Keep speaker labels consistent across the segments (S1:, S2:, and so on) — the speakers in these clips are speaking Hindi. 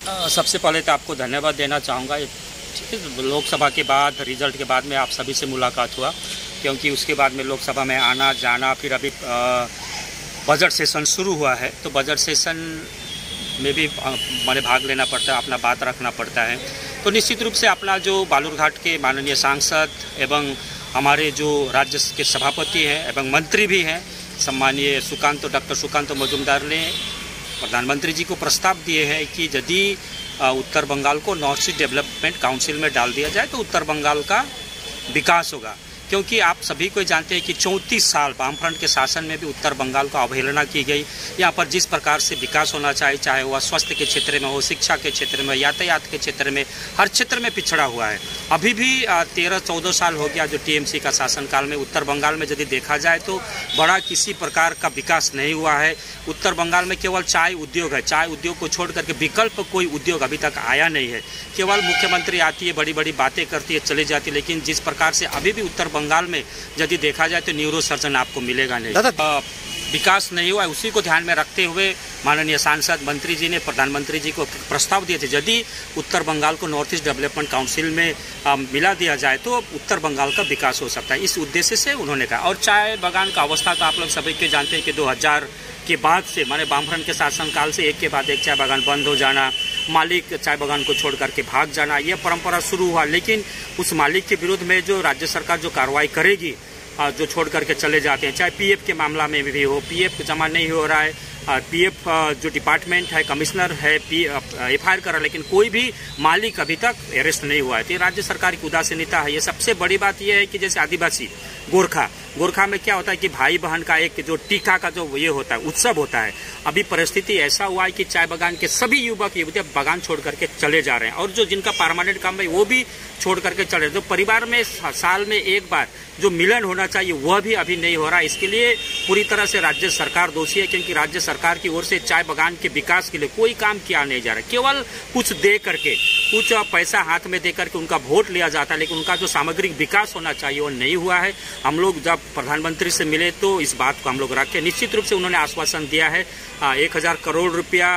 S1: सबसे पहले तो आपको धन्यवाद देना चाहूँगा। लोकसभा के बाद रिजल्ट के बाद में आप सभी से मुलाकात हुआ, क्योंकि उसके बाद में लोकसभा में आना जाना, फिर अभी बजट सेशन शुरू हुआ है, तो बजट सेशन में भी मैंने भाग लेना पड़ता है, अपना बात रखना पड़ता है। तो निश्चित रूप से अपना जो बालूरघाट के माननीय सांसद एवं हमारे जो राज्य के सभापति हैं एवं मंत्री भी हैं सम्मानीय डॉक्टर सुकांत मजूमदार ने प्रधानमंत्री जी को प्रस्ताव दिए हैं कि यदि उत्तर बंगाल को नॉर्थ ईस्ट डेवलपमेंट काउंसिल में डाल दिया जाए तो उत्तर बंगाल का विकास होगा। क्योंकि आप सभी को जानते हैं कि 34 साल वामफ्रंट के शासन में भी उत्तर बंगाल को अवहेलना की गई। यहाँ पर जिस प्रकार से विकास होना चाहिए, चाहे वह स्वास्थ्य के क्षेत्र में हो, शिक्षा के क्षेत्र में, यातायात के क्षेत्र में, हर क्षेत्र में पिछड़ा हुआ है। अभी भी 13-14 साल हो गया जो टीएमसी का शासनकाल में उत्तर बंगाल में यदि देखा जाए तो बड़ा किसी प्रकार का विकास नहीं हुआ है। उत्तर बंगाल में केवल चाय उद्योग है, चाय उद्योग को छोड़ करके विकल्प कोई उद्योग अभी तक आया नहीं है। केवल मुख्यमंत्री आती है, बड़ी बड़ी बातें करती है, चली जाती है, लेकिन जिस प्रकार से अभी भी उत्तर बंगाल में यदि देखा जाए तो न्यूरो सर्जन आपको मिलेगा नहीं। विकास नहीं हुआ है। उसी को ध्यान में रखते हुए माननीय सांसद मंत्री जी ने प्रधानमंत्री जी को प्रस्ताव दिए थे, यदि उत्तर बंगाल को नॉर्थ ईस्ट डेवलपमेंट काउंसिल में मिला दिया जाए तो उत्तर बंगाल का विकास हो सकता है। इस उद्देश्य से उन्होंने कहा। और चाय बागान का अवस्था तो आप लोग सभी के जानते हैं कि 2000 के बाद से माने वामफ्रंट के शासनकाल से एक के बाद एक चाय बागान बंद हो जाना, मालिक चाय बागान को छोड़ करके भाग जाना, यह परंपरा शुरू हुआ। लेकिन उस मालिक के विरुद्ध में जो राज्य सरकार जो कार्रवाई करेगी, जो छोड़ करके चले जाते हैं, चाहे पीएफ के मामला में भी हो, पीएफ जमा नहीं हो रहा है, पीएफ जो डिपार्टमेंट है, कमिश्नर है, एफआईआर कर रहा है, लेकिन कोई भी मालिक अभी तक अरेस्ट नहीं हुआ है। तो राज्य सरकार की उदासीनता है। ये सबसे बड़ी बात यह है कि जैसे आदिवासी गोरखा में क्या होता है कि भाई बहन का एक जो टीका का जो ये होता है, उत्सव होता है। अभी परिस्थिति ऐसा हुआ है कि चाय बागान के सभी युवक युवतियां बागान छोड़ करके चले जा रहे हैं, और जो जिनका परमानेंट काम है वो भी छोड़ करके चले रहे हैं। तो परिवार में साल में एक बार जो मिलन होना चाहिए वह भी अभी नहीं हो रहा है। इसके लिए पूरी तरह से राज्य सरकार दोषी है, क्योंकि राज्य सरकार की ओर से चाय बागान के विकास के लिए कोई काम किया नहीं जा रहा। केवल कुछ दे करके, कुछ पैसा हाथ में दे करके उनका वोट लिया जाता है, लेकिन उनका जो सामग्रिक विकास होना चाहिए वो नहीं हुआ है। हम लोग जब प्रधानमंत्री से मिले तो इस बात को हम लोग रखे। निश्चित रूप से उन्होंने आश्वासन दिया है 1000 करोड़ रुपया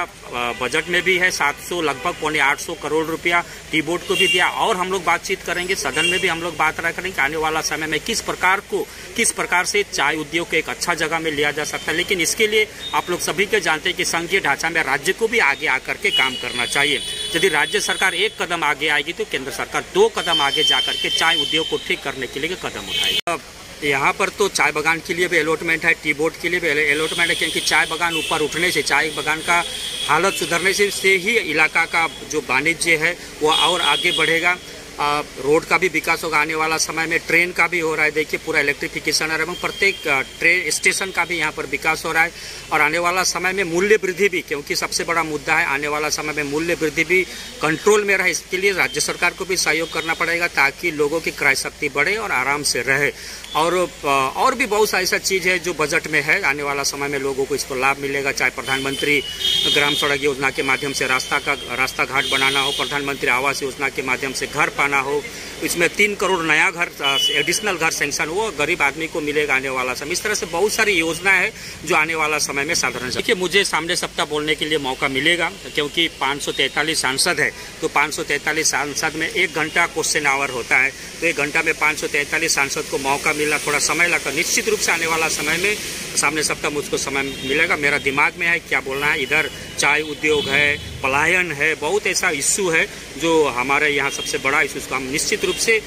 S1: बजट में भी है, 700 लगभग 800 करोड़ रुपया टी बोर्ड को भी दिया। और हम लोग बातचीत करेंगे, सदन में भी हम लोग बात करेंगे कि आने वाला समय में किस प्रकार से चाय उद्योग को एक अच्छा जगह में लिया जा सकता है। लेकिन इसके लिए आप लोग सभी के जानते हैं कि संघीय ढांचा में राज्य को भी आगे आकर के काम करना चाहिए। यदि राज्य सरकार एक कदम आगे आएगी तो केंद्र सरकार 2 कदम आगे जाकर के चाय उद्योग को ठीक करने के लिए कदम उठाएगी। यहाँ पर तो चाय बागान के लिए भी अलॉटमेंट है, टी बोर्ड के लिए भी अलॉटमेंट है, क्योंकि चाय बागान ऊपर उठने से, चाय बागान का हालत सुधरने से ही इलाका का जो वाणिज्य है वो और आगे बढ़ेगा। रोड का भी विकास होगा आने वाला समय में, ट्रेन का भी हो रहा है। देखिए पूरा इलेक्ट्रिफिकेशन है, एवं प्रत्येक ट्रेन स्टेशन का भी यहाँ पर विकास हो रहा है। और आने वाला समय में मूल्य वृद्धि भी, क्योंकि सबसे बड़ा मुद्दा है, आने वाला समय में मूल्य वृद्धि भी कंट्रोल में रहे। इसके लिए राज्य सरकार को भी सहयोग करना पड़ेगा ताकि लोगों की क्रय शक्ति बढ़े और आराम से रहे। और भी बहुत सा ऐसा चीज़ है जो बजट में है, आने वाला समय में लोगों को इसको लाभ मिलेगा। चाहे प्रधानमंत्री ग्राम सड़क योजना के माध्यम से रास्ता घाट बनाना हो, प्रधानमंत्री आवास योजना के माध्यम से घर पाना हो, इसमें 3 करोड़ नया घर एडिशनल घर सैंक्शन वो गरीब आदमी को मिलेगा आने वाला समय। इस तरह से बहुत सारी योजना है जो आने वाला समय में साधारण। देखिए मुझे सामने सप्ताह बोलने के लिए मौका मिलेगा, क्योंकि 543 सांसद है, तो 543 सांसद में 1 घंटा क्वेश्चन आवर होता है। तो 1 घंटा में 543 सांसद को मौका मिलना थोड़ा समय लगता है। निश्चित रूप से आने वाला समय में सामने सप्ताह मुझको समय मिलेगा। मेरा दिमाग में है क्या बोलना है। इधर चाय उद्योग है, पलायन है, बहुत ऐसा इश्यू है जो हमारे यहाँ सबसे बड़ा इशू, उसको हम निश्चित रूप से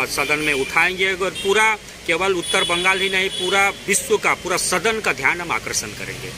S1: सदन में उठाएंगे। और पूरा केवल उत्तर बंगाल ही नहीं, पूरा विश्व का, पूरा सदन का ध्यान हम आकर्षण करेंगे।